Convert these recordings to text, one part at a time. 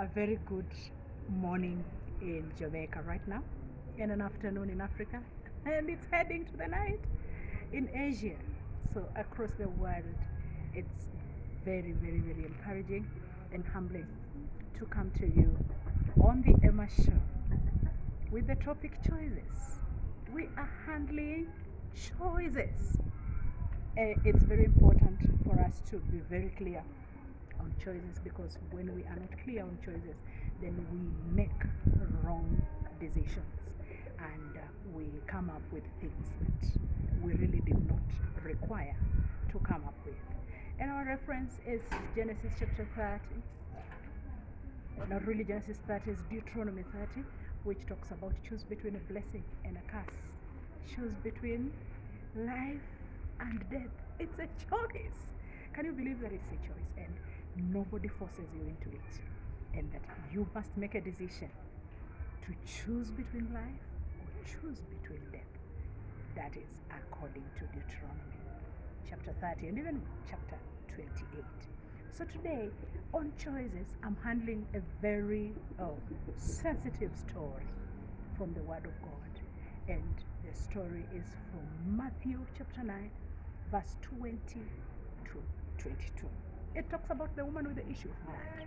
A very good morning in Jamaica right now, and an afternoon in Africa, and it's heading to the night in Asia. So across the world, it's very, very, very encouraging and humbling to come to you on the Emma Show with the topic choices. We are handling choices. It's very important for us to be very clear on choices, because when we are not clear on choices, then we make wrong decisions, and we come up with things that we really did not require to come up with. And our reference is Genesis chapter 30. Not really Genesis 30, it's Deuteronomy 30, which talks about choose between a blessing and a curse. Choose between life and death. It's a choice. Can you believe that it's a choice? And nobody forces you into it, and that you must make a decision to choose between life or choose between death. That is according to Deuteronomy chapter 30 and even chapter 28. So today on choices, I'm handling a very sensitive story from the Word of God, and the story is from Matthew chapter 9 verse 20 to 22. It talks about the woman with the issue of blood.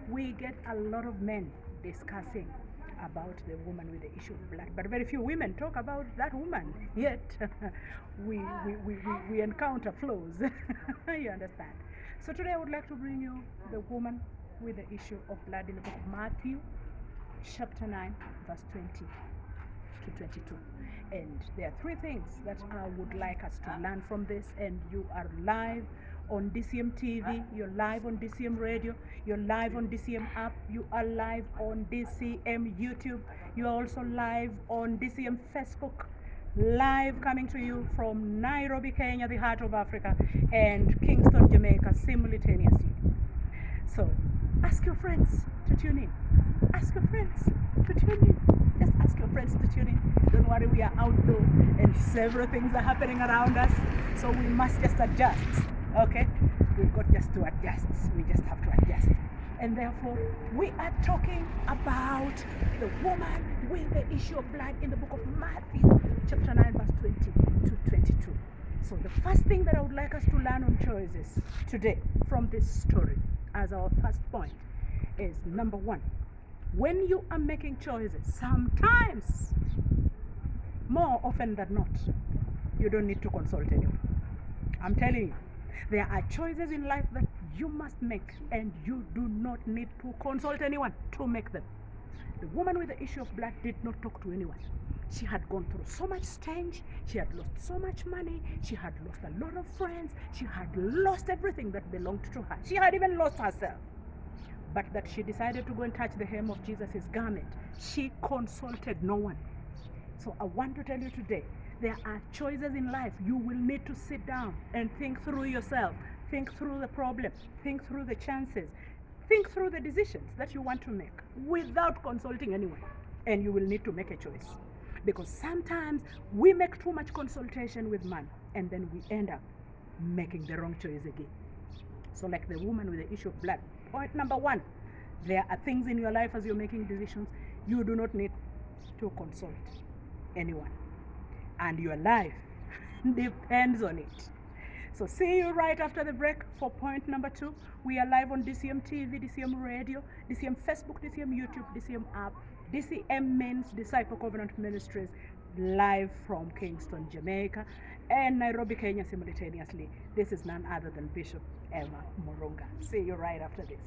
We get a lot of men discussing about the woman with the issue of blood, but very few women talk about that woman. Yet we encounter flaws. You understand? So today I would like to bring you the woman with the issue of blood in the book of Matthew chapter 9 verse 20 to 22. And there are three things that I would like us to learn from this. And you are live on DCM TV, you're live on DCM radio, you're live on DCM app, you are live on DCM YouTube, you're also live on DCM Facebook, live coming to you from Nairobi, Kenya, the heart of Africa, and Kingston, Jamaica simultaneously. So ask your friends to tune in. Ask your friends to tune in. Just ask your friends to tune in. Don't worry, we are outdoor and several things are happening around us, so we must just adjust. Okay? We've got just to adjust. We just have to adjust. And therefore, we are talking about the woman with the issue of blood in the book of Matthew, chapter 9, verse 20 to 22. So the first thing that I would like us to learn on choices today from this story as our first point is, number one, when you are making choices, sometimes, more often than not, you don't need to consult anyone. I'm telling you, there are choices in life that you must make, and you do not need to consult anyone to make them. The woman with the issue of blood did not talk to anyone. She had gone through so much stench, she had lost so much money, she had lost a lot of friends, she had lost everything that belonged to her. She had even lost herself. But that she decided to go and touch the hem of Jesus' garment. She consulted no one. So I want to tell you today, there are choices in life. You will need to sit down and think through yourself, think through the problem, think through the chances, think through the decisions that you want to make without consulting anyone. And you will need to make a choice. Because sometimes we make too much consultation with man, and then we end up making the wrong choice again. So like the woman with the issue of blood, point number one, there are things in your life as you're making decisions, you do not need to consult anyone. And your life depends on it. So see you right after the break for point number two. We are live on DCM TV, DCM radio, DCM Facebook, DCM YouTube, DCM app. DCM means Disciple Covenant Ministries, live from Kingston, Jamaica, and Nairobi, Kenya simultaneously. This is none other than Bishop Emma Murunga. See you right after this.